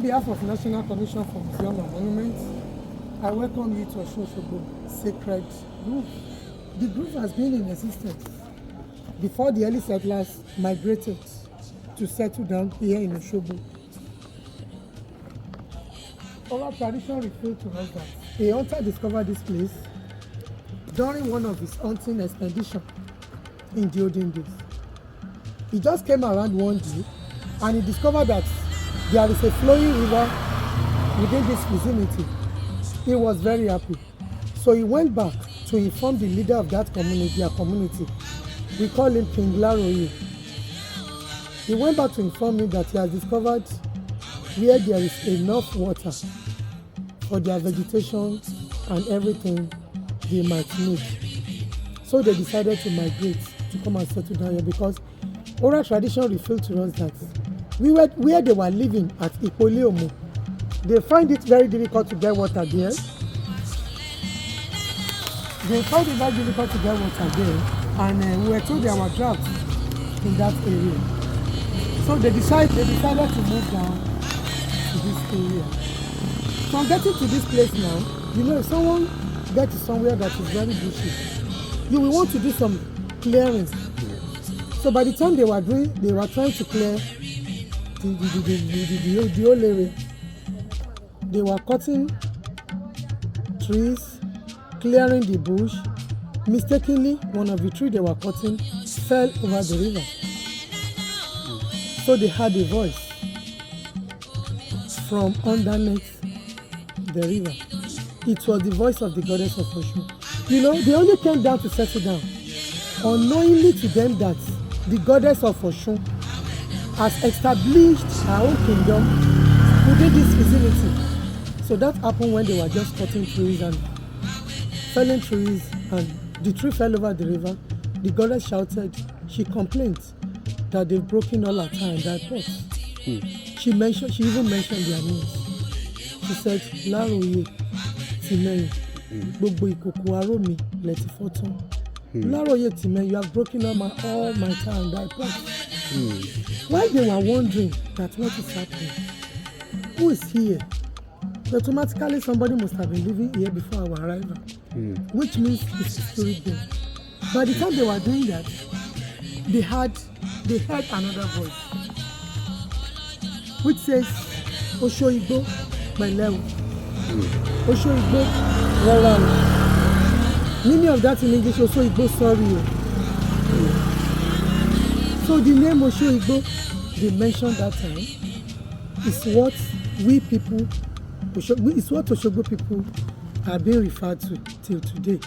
behalf of National Commission for Museum and Monuments, I welcome you to Osun Osogbo Sacred Grove. The grove has been in existence before the early settlers migrated to settle down here in Osogbo. Oral tradition revealed to us that a hunter discovered this place during one of his hunting expeditions in the olden days. He just came around one day and he discovered that there is a flowing river within this vicinity. He was very happy. So he went back to inform the leader of that community, their community. We call him King Laroye. He went back to inform him that he has discovered where there is enough water for their vegetation and everything they might need. So they decided to migrate to come and settle down here because oral tradition revealed to us that where they were living at Ipoleomo, they find it very difficult to get water there. And we were told there were droughts in that area. So they decided to move down to this area. So I'm getting to this place now. You know, if someone gets to somewhere that is very bushy, you will want to do some clearings. So by the time they were trying to clear the whole area, they were cutting trees, clearing the bush. Mistakenly, one of the trees they were cutting fell over the river. So they had a voice from underneath the river. It was the voice of the goddess of Osun. You know, they only came down to settle down, unknowingly to them that the goddess of Osun has established her own kingdom within this vicinity. So that happened when they were just cutting trees and felling trees, and the tree fell over the river. The goddess shouted, she complained that they've broken all her time, their pots. She even mentioned their names. She said, Laroye, Timeyin, Gbogbo Ikoko Aromi, Leti Foton. Laroye, Timeyin, you have broken all my time, thy pots. While they were wondering that what is happening, who is here? Automatically somebody must have been living here before our arrival, which means it's a spirit being. By the time they were doing that, they heard another voice, which says, Osogbo, my level. Osogbo, Rara. Meaning of that in English, Osogbo, sorry. So the name Osogbo, they mentioned that time, is what we people, it's what Osogbo people are being referred to till today.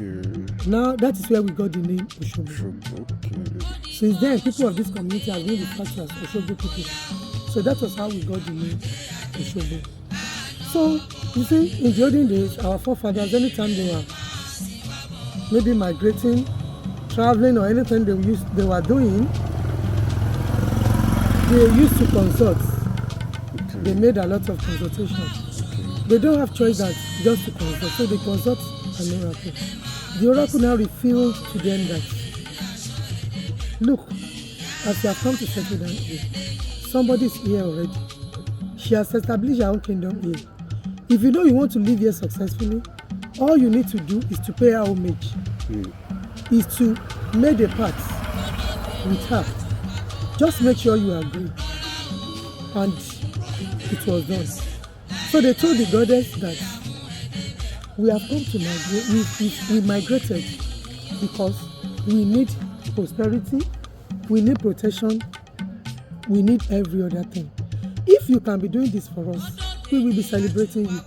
Okay. Now that is where we got the name Osogbo. Okay. Since then, people of this community have been referred to as Osogbo people. So that was how we got the name Osogbo. So you see, in the olden days, our forefathers, anytime they were maybe migrating, traveling, or anything they were doing, they used to consult. They made a lot of consultations. They don't have choice than just to consult, so they consult an oracle. The oracle now revealed to them that, look, as you have come to settle down here, somebody is here already. She has established her own kingdom here. If you know you want to live here successfully, all you need to do is to pay her homage. Is to make a pact with her. Just make sure you agree. And it was done. So they told the goddess that we have come to migrate. We migrated because we need prosperity, we need protection, we need every other thing. If you can be doing this for us, we will be celebrating you.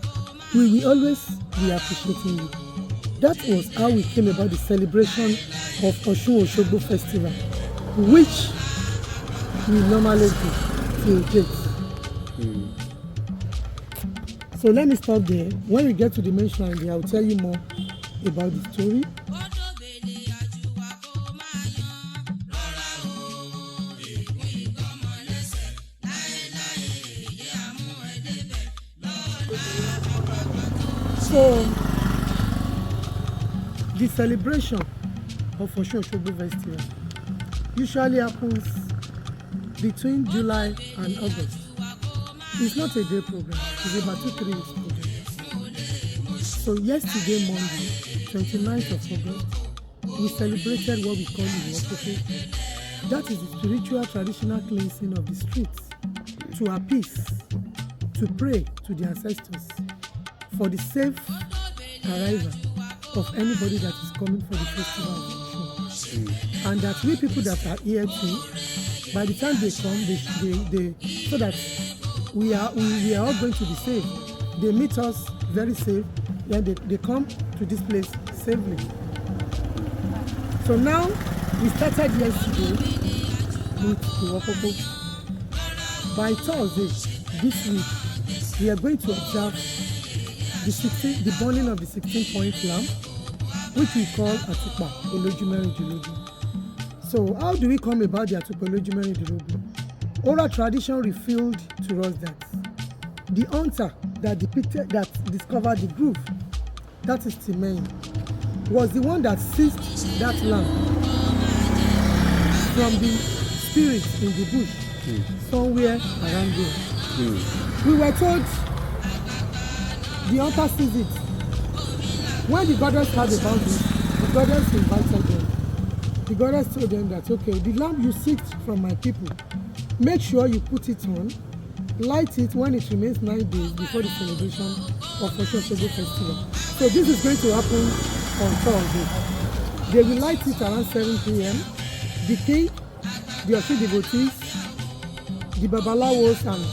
We will always be appreciating you. That was how we came about the celebration of Osun-Osogbo festival, which we normally do till date. So let me stop there. When we get to the main shrine there, I'll tell you more about the story. So the celebration of Osun-Osogbo festival usually happens between July and August. It's not a day program. It's about 2-3 weeks program. So yesterday, Monday, 29th of August, we celebrated what we call Iwokopo. That is the spiritual traditional cleansing of the streets to appease, to pray to the ancestors for the safe arrival of anybody that is coming for the festival of Osun. And that we people that are here too, by the time they come, they so that we are all going to be safe. They meet us very safe, then they come to this place safely. So now we started yesterday with Iwokopo. By Thursday this week, we are going to observe the burning of the 16-point lamp, which we call Atupa Olojumerindilogun. So how do we come about the Atupa Olojumerindilogun? Oral tradition revealed to us that the hunter that discovered the groove, that is Timain, was the one that seized that lamp from the spirit in the bush somewhere around there. We were told the hunter sees it. When the goddess heard about this, the goddess invited them. The goddess told them that, okay, the lamp you seized from my people, make sure you put it on, light it when it remains 9 days before the celebration of Osun-Osogbo festival. So this is going to happen on Thursday. They will light it around 7 p.m. The king, the Osun devotees, the babalawos and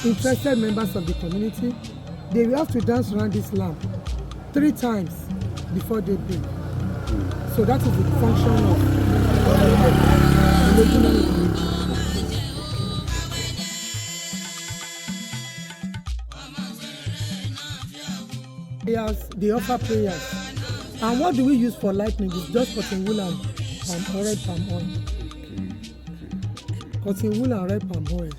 interested members of the community, they will have to dance around this lamp 3 times before they break. So that is the function of prayers. They offer prayers. And what do we use for lightning? It's just cotton wool and red palm oil. Cotton wool and red palm oil.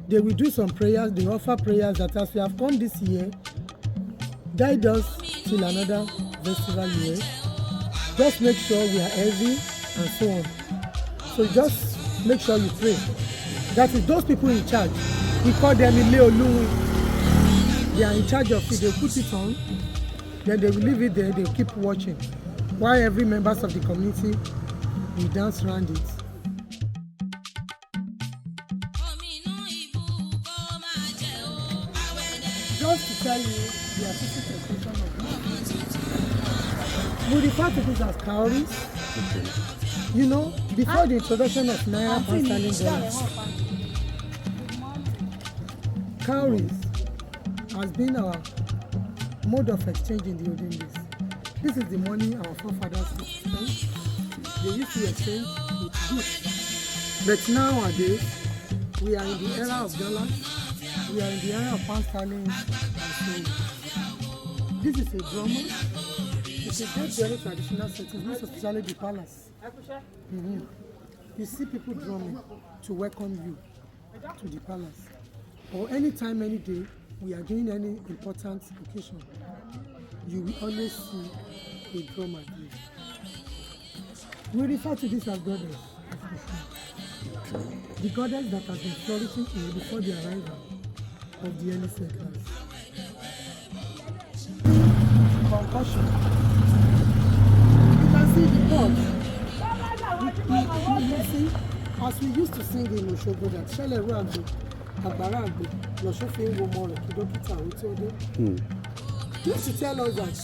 They will do some prayers. They offer prayers that as we have come this year, guide us till another festival year. Just make sure we are healthy and so on. So just make sure you pray. That is those people in charge. We call them Ile Oluwi. They are in charge of it. They put it on, then they will leave it there. They will keep watching. While every members of the community will dance around it. Just to tell you the artistic expression of this, we refer to this as cowries. You know, before the introduction of Naira pound sterling dollars, cowries has been our mode of exchange in the olden days. This is the money our forefathers spent. They used to exchange with goods. But nowadays, we are in the era of dollars. We are in the era of pound sterling and so on. This is a drummer. It's a very traditional setting, most especially the palace. You see people drumming to welcome you to the palace. Or any time, any day, we are doing any important occasion, you will always see a drummer there. We refer to this as goddess. The goddess that has been flourishing here before the arrival of the early settlers. Concussion. You can see the pot. You see, as we used to sing in Osogbo that Sheleru Agbe, Agbara Agbe, Losofin Womoro, Kidokita Otode. Just to tell us that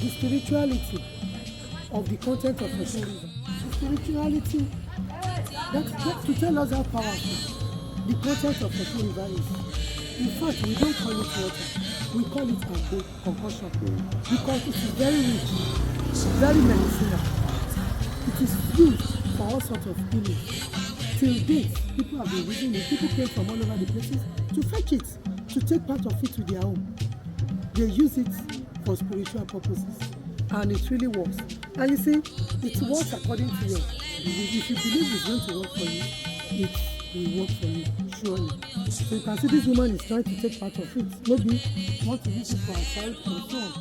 the spirituality of the content of Osun River, the spirituality that's to tell us how powerful the content of Osun River is. In fact, we don't call it water, we call it Agbe, concussion, because it is very rich, very medicinal. It is used for all sorts of healing. Till date, people have been using it. People came from all over the places to fetch it, to take part of it to their home. They use it for spiritual purposes, and it really works. And you see, it works according to your belief. If you believe it's going to work for you, it will work for you, surely. So you can see this woman is trying to take part of it. Maybe want to use it for a child and so on.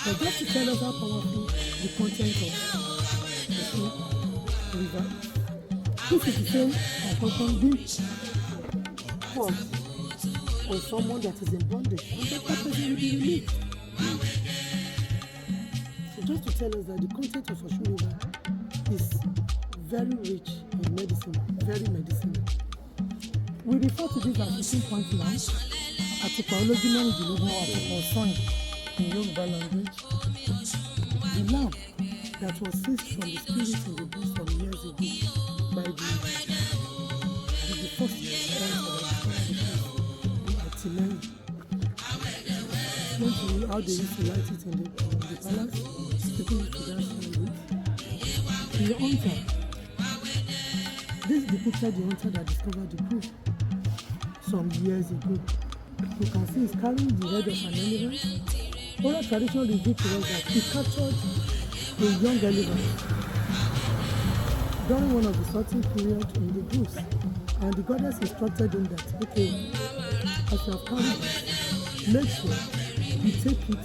But just to tell us how powerful the content of the river. This is the same concussion beach cord on someone that is in bondage, and that person will be released. So just to tell us that the content of Osun River is very rich in medicine, very medicinal. We refer to this as 15-point lamp, Atupa-ology mẹ́rìndínlógún Atupa Ọ̀sán in Yoruba language. The lamp that was seized from the spirit in the bush some years ago by the first parents of the Atimeni. Explain to you how they used to light it in the palace. People used to dance on it. The hunter. This depicted the hunter that discovered the proof some years ago. You can see he's carrying the head of an elephant. Oral tradition revealed to us that he captured a young elephant during one of the sorting period in the bush, and the goddess instructed him that, okay, as you have carried it, make sure you take it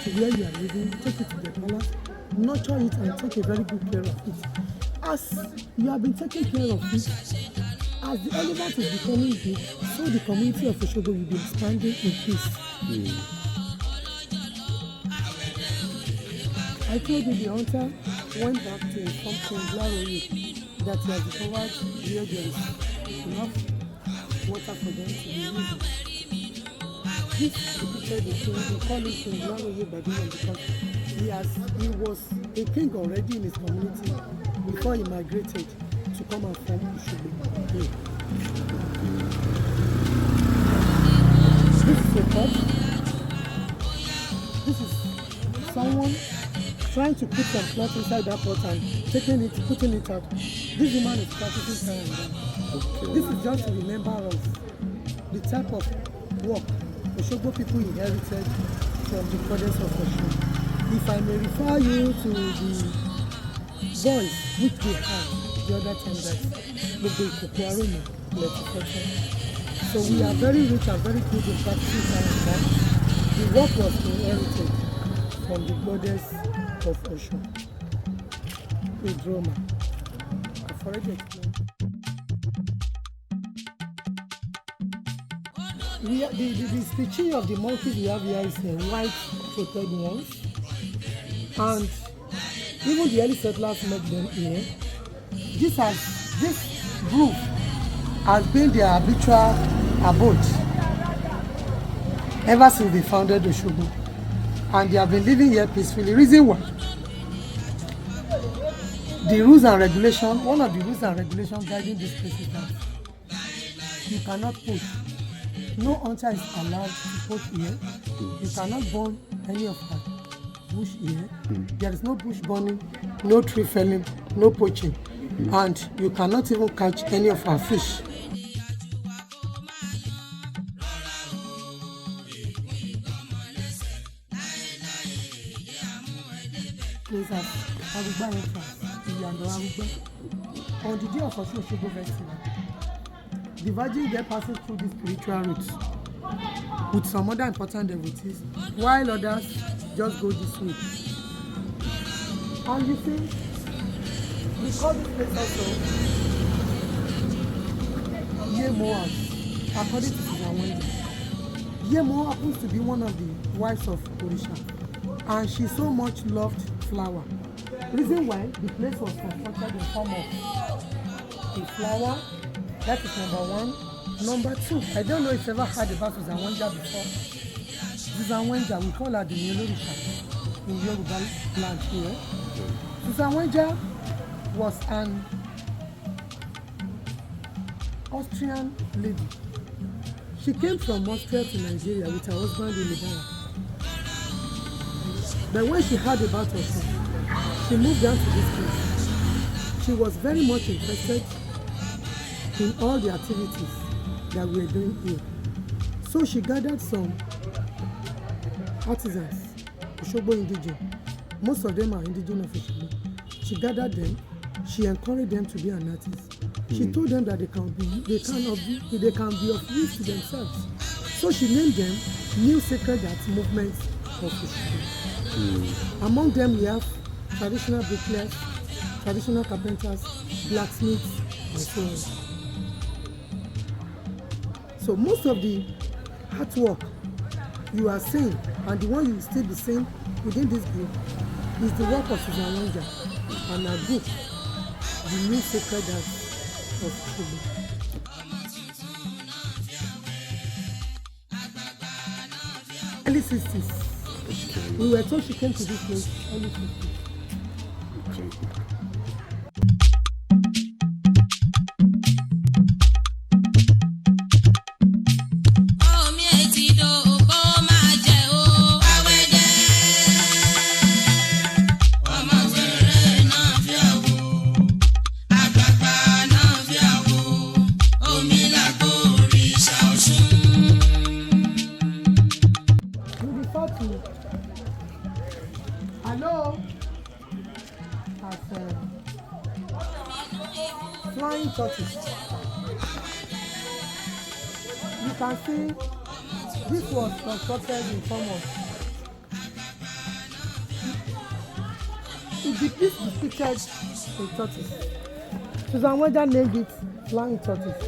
to where you are living, take it to the palace, nurture it and take a very good care of it. As you have been taking care of it, as the elephant is becoming big, so the community of Osogbo will be expanding in peace. I told you the hunter went back to inform King Laroye that he has discovered where there is enough water for them to be using. This depicted the king, we call him King Laroye by the name because he was a king already in his community before he migrated to come and form Osogbo. This is a pot. This is someone trying to put some cloth inside that pot and putting it out. This woman is practicing prayer and dance. Okay. This is just to remember us the type of work Osogbo people inherited from the goddess of Osun. If I may refer you to the voice which we had the other time, that so we are very rich and very good in practicing prayer and dance. The work was inherited from the goddess of Osun, a drama. I've already explained. The species of the monkeys we have here is white-throated ones, and even the early settlers met them here. This group has been their habitual abode ever since they founded Osogbo, and they have been living here peacefully. Reason why? The rules and regulations, one of the rules and regulations guiding this place is that you cannot poach. No hunter is allowed to poach here. You cannot burn any of our bush here. There is no bush burning, no tree felling, no poaching, and you cannot even catch any of our fish. Place at Arugba entrance, Iyando Arugba. On the day of Osun-Osogbo festival, the Virgin girl passes through this spiritual route with some other important devotees, while others just go this way. And you see, we call this place also Yemo, according to Susan. Yemo happens to be one of the wives of Orisha, and she so much loved flower. Reason why the place was constructed in form of a flower. That is number one. Number two, I don't know if you ever heard about Susan before. Susan, we call her the Orisha in Yoruba land here. Susan was an Austrian lady. She came from Austria to Nigeria with her husband in Libya. But when she heard about Osun, she moved down to this place. She was very much interested in all the activities that we are doing here. So she gathered some artisans, Osogbo indigenous. Most of them are indigenous of Osogbo. She gathered them. She encouraged them to be an artist. She told them that they can be of use to themselves. So she named them New Sacred Art Movements of Osogbo. Among them we have traditional bricklayers, traditional carpenters, blacksmiths, and so on. So most of the artwork you are seeing and the one you will still be seeing within this group is the work of Susan Wanja and her group, the New Sacred Art of Osogbo. Early 60s. We were told she came to this place early 60s. Flying tortoise. You can see this was constructed in form of this depicted a tortoise. Susan Wanja named it flying tortoise.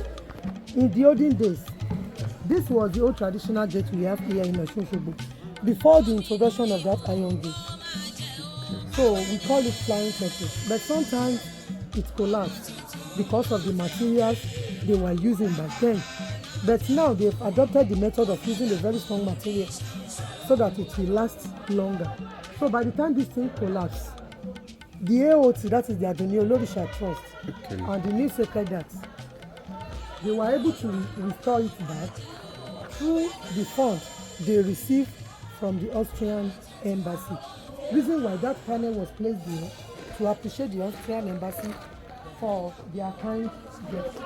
In the olden days, this was the old traditional gate we have here in Osun-Osogbo before the introduction of that iron gate. So we call it flying tortoise. But sometimes it collapsed because of the materials they were using back then. But now they've adopted the method of using a very strong material so that it will last longer. So by the time this thing collapsed, the AOT, that is the Adoni Olorisha Trust, and the New Sacred Art, they were able to restore it back through the fund they received from the Austrian embassy. Reason why that panel was placed there to appreciate the Austrian embassy for their kind gesture.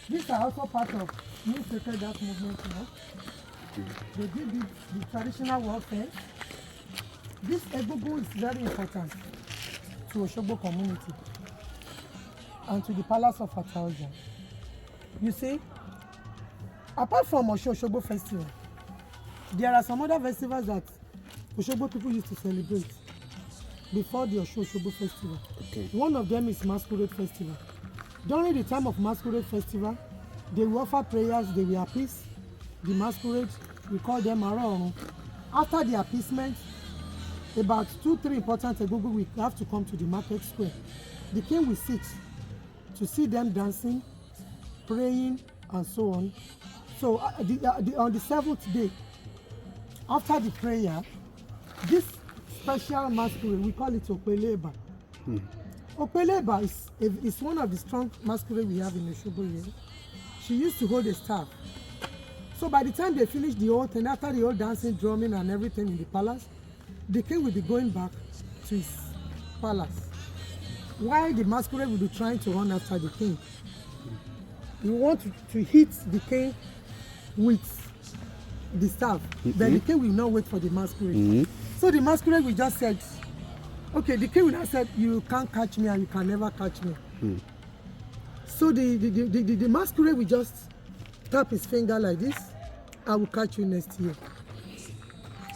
These are also part of New Sacred Art movement, you know. They did the traditional warfare. This Egungun is very important to Osogbo community and to the Palace of Ataoja. You see, apart from Osun-Osogbo festival, there are some other festivals that Osogbo people used to celebrate before the Osun-Osogbo festival. One of them is Masquerade Festival. During the time of Masquerade Festival, they will offer prayers, they will appease the masquerade, we call them Aro. After the appeasement, about 2-3 important Egungun will have to come to the market square. The king will sit to see them dancing, praying, and so on. So on the 7th day, after the prayer, this special masquerade, we call it Opeleba. Opeleba is one of the strong masquerade we have in Osogbo here. She used to hold a staff. So by the time they finish the whole thing, after the whole dancing, drumming, and everything in the palace, the king will be going back to his palace. While the masquerade will be trying to run after the king. We want to hit the king with the staff. Then the king will not wait for the masquerade. So the masquerade will just said, okay, the king will not said, you can't catch me and you can never catch me. So the masquerade will just tap his finger like this. I will catch you next year.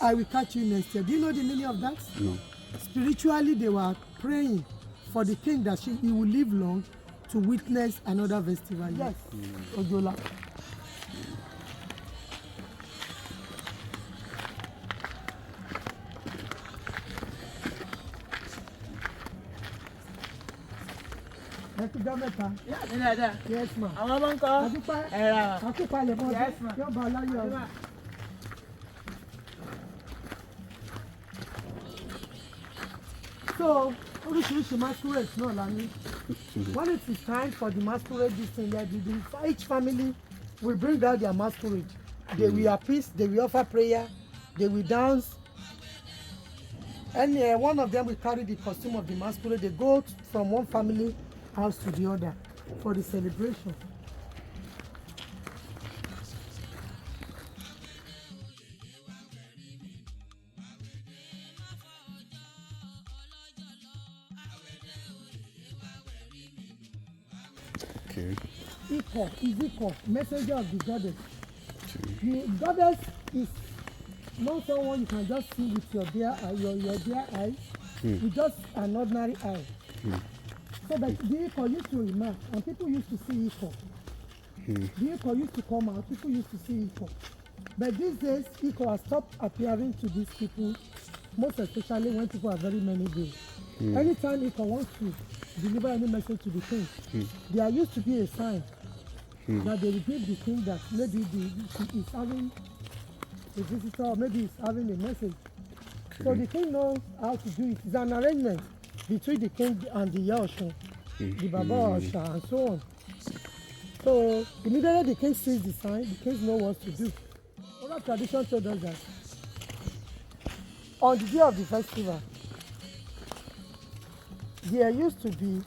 I will catch you next year. Do you know the meaning of that? No. Spiritually, they were praying for the king that he will live long to witness another festival. Yes, Ojola. Yes, ma. Yes, ma. So, oríṣiríṣi masquerade náà la ní. When it is time for the masquerade, this thing, each family will bring out their masquerade. They will appease, they will offer prayer, they will dance. And one of them will carry the costume of the masquerade. They go from one family house to the other for the celebration. Okay. Iko, messenger of the goddess. Okay. The goddess is not someone you can just see with your bare eye, your bare eye, with just an ordinary eye. So that the Iko used to emerge, and people used to see Iko. The Iko used to come out, people used to see Iko. But these days, Iko has stopped appearing to these people, most especially when people are very many days. Anytime Iko wants to deliver any message to the king, there used to be a sign that they will give the king that maybe he is having a visitor, or maybe he's having a message. So the king knows how to do it. It's an arrangement between the king and the Osun, the Baba Osha, and so on. So immediately the king sees the sign, the king knows what to do. Oral tradition told us that on the day of the festival, there used to be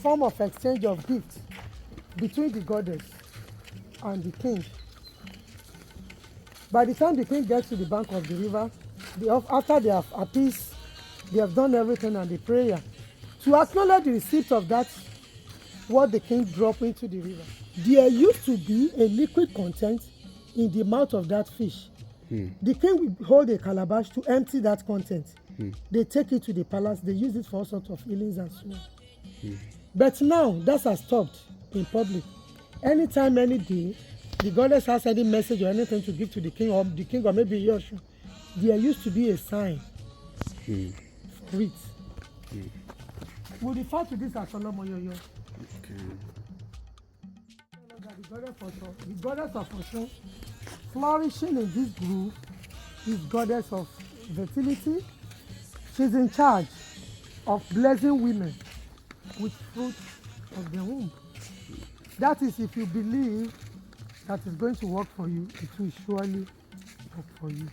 form of exchange of gifts between the goddess and the king. By the time the king gets to the bank of the river, after they have appeased, they have done everything and the prayer, to acknowledge the receipt of that, what the king dropped into the river, there used to be a liquid content in the mouth of that fish. The king will hold a calabash to empty that content. They take it to the palace, they use it for all sorts of healings and so on. But now that has stopped in public. Anytime, any day, the goddess has any message or anything to give to the king or maybe Yoshua, there used to be a sign for it. We refer to this as Olomoyoyo. The goddess of Osun, flourishing in this group, is goddess of fertility. She's in charge of blessing women with fruit of the womb. That is, if you believe that is going to work for you, it will surely work for you.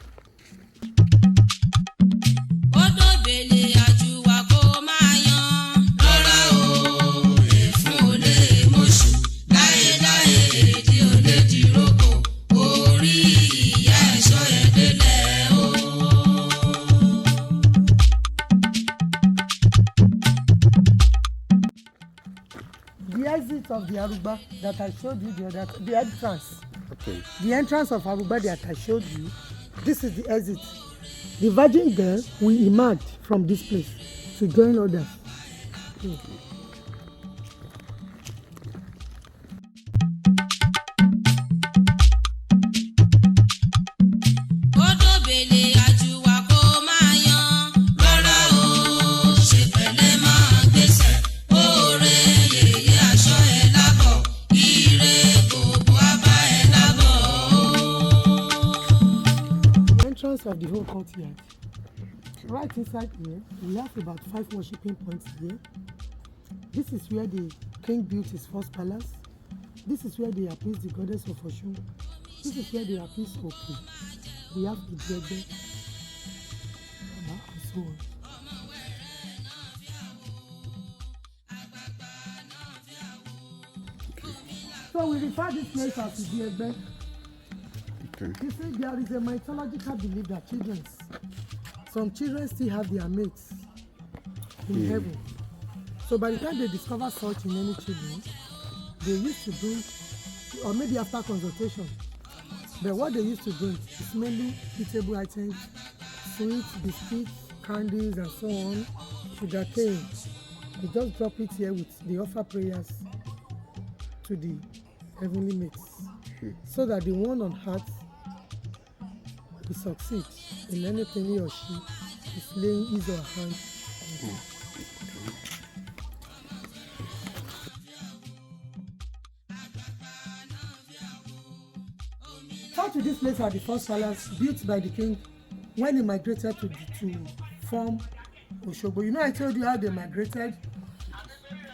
The exit of the Aruba that I showed you the entrance. Okay. The entrance of Aruba that I showed you, this is the exit. The virgin girl will emerge from this place to join others. Okay. Of the whole courtyard. Right inside here, we have about 5 worshiping points here. This is where the king built his first palace. This is where they appeased the goddess of Osun. This is where they appeased Oki. We have the Dede and so on. So we refer this place as the Dede. You see, there is a mythological belief that some children still have their mates in heaven. So by the time they discover such in any children, they used to bring, or maybe after consultation, but what they used to bring is mainly eatable items, sweets, biscuits, candies, and so on, sugar cane. They just drop it here they offer prayers to the heavenly mates, so that the one on earth to succeed in anything he or she is laying his or her hand on. Come to this place at the first palace built by the king when he migrated to form Osogbo. You know, I told you how they migrated,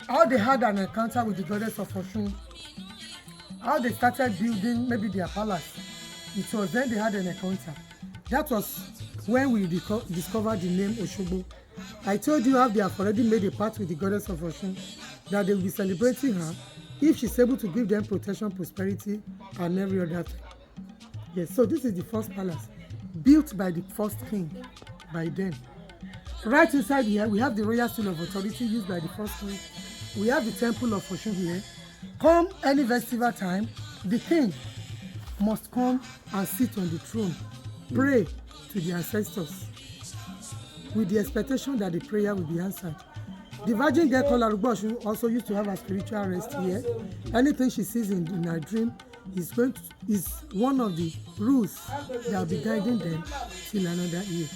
how they had an encounter with the goddess of Osun, how they started building maybe their palace. It was then they had an encounter. That was when we discovered the name Osogbo. I told you how they have already made a pact with the goddess of Osun, that they will be celebrating her if she's able to give them protection, prosperity, and every other thing. Yes, so this is the first palace built by the first king, by them. Right inside here, we have the royal seal of authority used by the first king. We have the temple of Osun here. Come any festival time, the king must come and sit on the throne, pray to the ancestors with the expectation that the prayer will be answered. The virgin girl called Arugbo Osun also used to have a spiritual rest here. Anything she sees in her dream is one of the rules that will be guiding them till another year.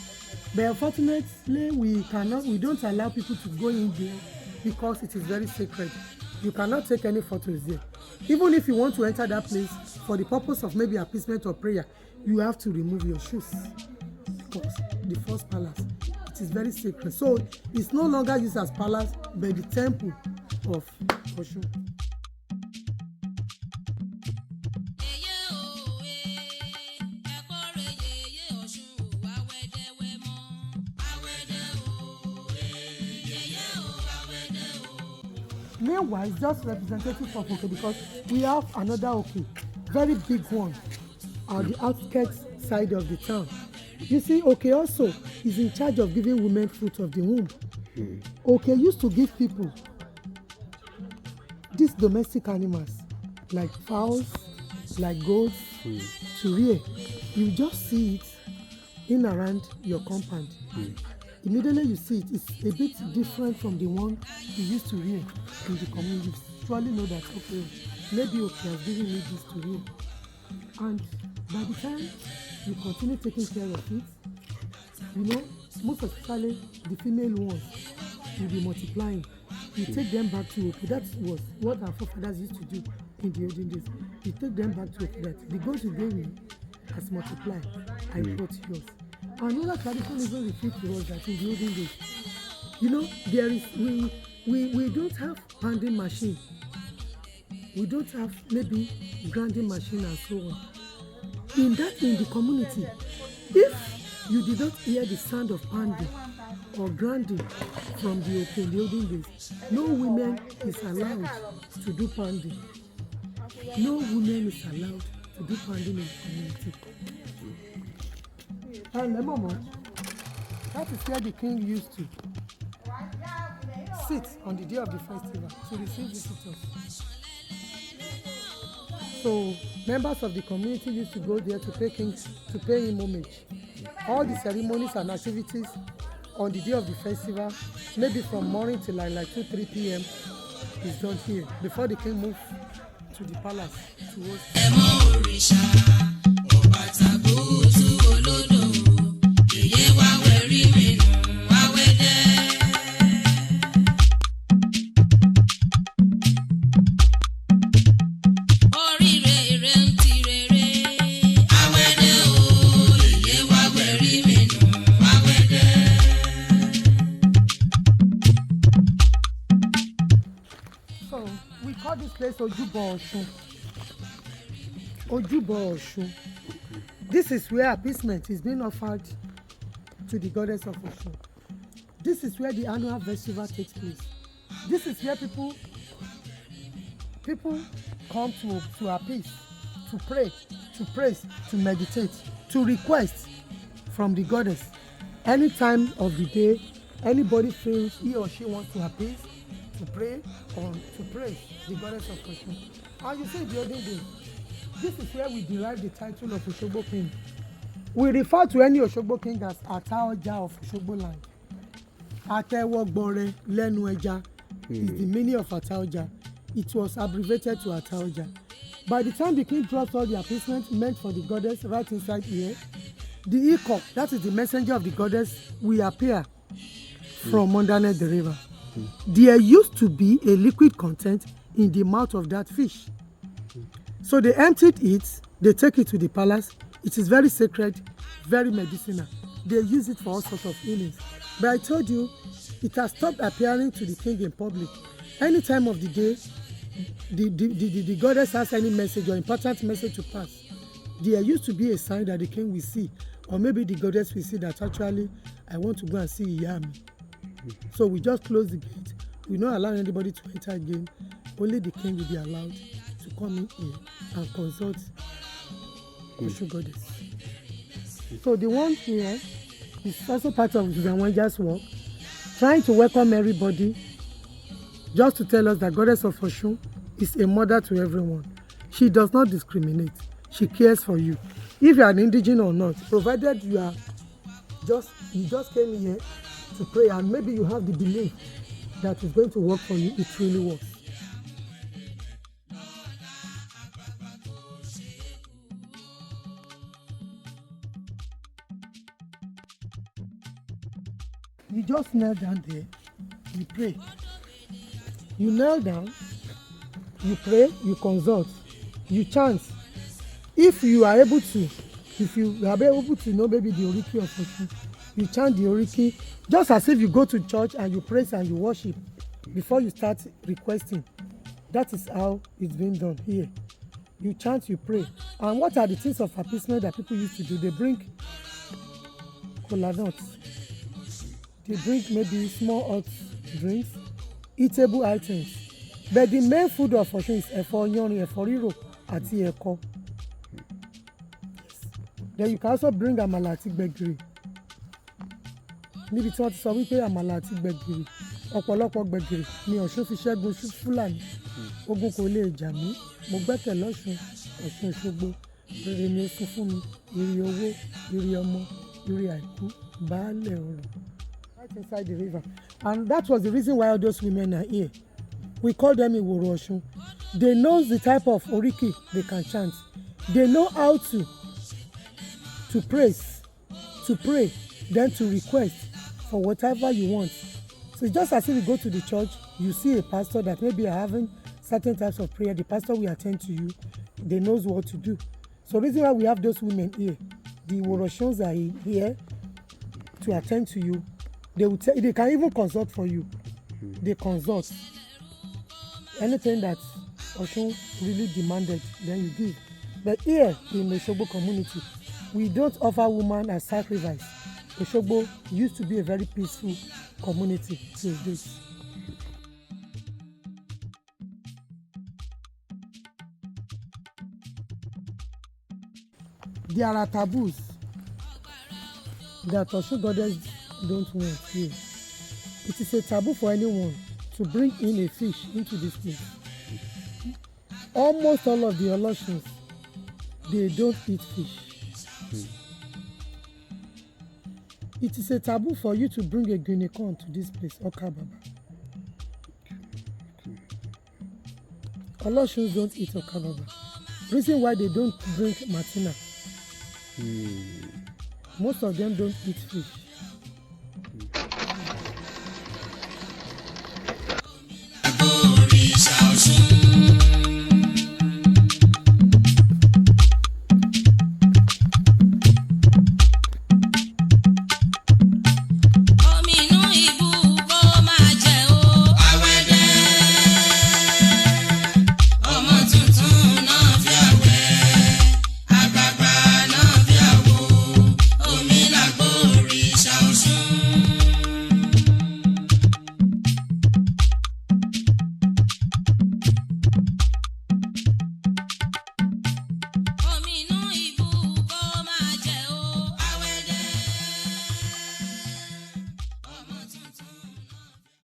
But unfortunately, we don't allow people to go in there because it is very sacred. You cannot take any photos there. Even if you want to enter that place for the purpose of maybe appeasement or prayer, you have to remove your shoes because the first palace, it is very sacred. So it's no longer used as palace, but the temple of Osun. Meanwhile, it's just representative of Oke because we have another Oke, very big one, on the outskirts side of the town. You see, Oke also is in charge of giving women fruit of the womb. Oke used to give people these domestic animals like fowls, like goats, to rear. You just see it in around your compound. Immediately you see it, it's a bit different from the one you used to rear in the community. You surely know that, okay, maybe Oke has given me this to rear. And by the time you continue taking care of it, you know, most especially the female ones will be multiplying. You take them back to Oke. That was what our forefathers used to do in the olden days. You take them back to Oke, that the goats you gave me has multiplied. I brought yours. Another tradition even repeat to us that in the olden days, you know, there is we don't have pounding machine. We don't have maybe grinding machine and so on. In the community, if you did not hear the sound of pounding or grinding from the Oke in the olden days, no woman is allowed to do pounding. No woman is allowed to do pounding in the community. And Mama, that is where the king used to sit on the day of the festival to receive visitors. So members of the community used to go there to pay him homage. All the ceremonies and activities on the day of the festival, maybe from morning till like 2-3 p.m. is done here before the king moved to the palace to host. So we call this place Ojúbọ Ọ̀ṣun. Ojúbọ Ọ̀ṣun. This is where appeasement is being offered to the goddess of Osun. This is where the annual festival takes place. This is where people come to appease, to pray, to praise, to meditate, to request from the goddess. Any time of the day, anybody feels he or she wants to appease, to pray, or to praise the goddess of Osun. And you see the olden days, this is where we derive the title of Osogbo King. We refer to any Osogbo King as Ataoja of Osogbo land. Atewogbore lẹ́nu ẹja is the meaning of Ataoja. It was abbreviated to Ataoja. By the time the king drops all the appeasement meant for the goddess right inside here, the Iko, that is the messenger of the goddess, will appear from underneath the river. There used to be a liquid content in the mouth of that fish. So they emptied it, they take it to the palace. It is very sacred, very medicinal. They use it for all sorts of healings. But I told you, it has stopped appearing to the king in public. Any time of the day, the goddess has any message or important message to pass, there used to be a sign that the king will see, or maybe the goddess will see that actually, I want to go and see Iyami. So we just close the gate. We don't allow anybody to enter again. Only the king will be allowed to come in here and consult Osun goddess. So the one here It's also part of Zawanja's work, trying to welcome everybody, just to tell us that Goddess of Osun is a mother to everyone. She does not discriminate. She cares for you. If you are an indigenous or not, provided you just came here to pray and maybe you have the belief that it's going to work for you, it really works. You just kneel down there, you pray. You kneel down, you pray, you consult, you chant. If you are able to know maybe the Oriki of Osun, you chant the Oriki just as if you go to church and you praise and you worship before you start requesting. That is how it's being done here. You chant, you pray. And what are the things of appeasement that people used to do? They bring kola nuts. They bring maybe small hot drinks, eatable items. But the main food of Osun is ẹ̀fọ́ yanrin, ẹ̀fọ́ rírò àti ẹ̀kọ. Then you can also bring àmàlà àti gbẹ̀gìrì. Níbi tí wọ́n ti sọ wípé àmàlà àti gbẹ̀gìrì, ọ̀pọ̀lọpọ̀ gbẹ̀gìrì ni Ọ̀ṣun fi ṣẹ́gun Fúlàní. Ogun kò lè jà mí, mo gbẹ́kẹ̀ lọ́ṣun, Ọ̀ṣun-Òṣogbo, rere ni ó sún fún mi, ire owó, ire ọmọ, ire àìkú, baálẹ̀ ọ̀rọ̀. Right inside the river. And that was the reason why all those women are here. We call them Iworo Osun. They know the type of Oriki they can chant. They know how to praise, to pray, then to request for whatever you want. So it's just as if you go to the church, you see a pastor that maybe are having certain types of prayer. The pastor will attend to you. They knows what to do. So the reason why we have those women here, the Iworo Osuns are here to attend to you. They can even consult for you. They consult. Anything that Osun really demanded, then you give. But here in the Osogbo community, we don't offer women as sacrifice. Osogbo used to be a very peaceful community till this. There are taboos that Osun goddess don't want here. It is a taboo for anyone to bring in a fish into this place. Almost all of the Olosuns, they don't eat fish. It is a taboo for you to bring a guinea corn to this place, Okababa. Olosuns don't eat Okababa. Reason why they don't drink Martina. Most of them don't eat fish.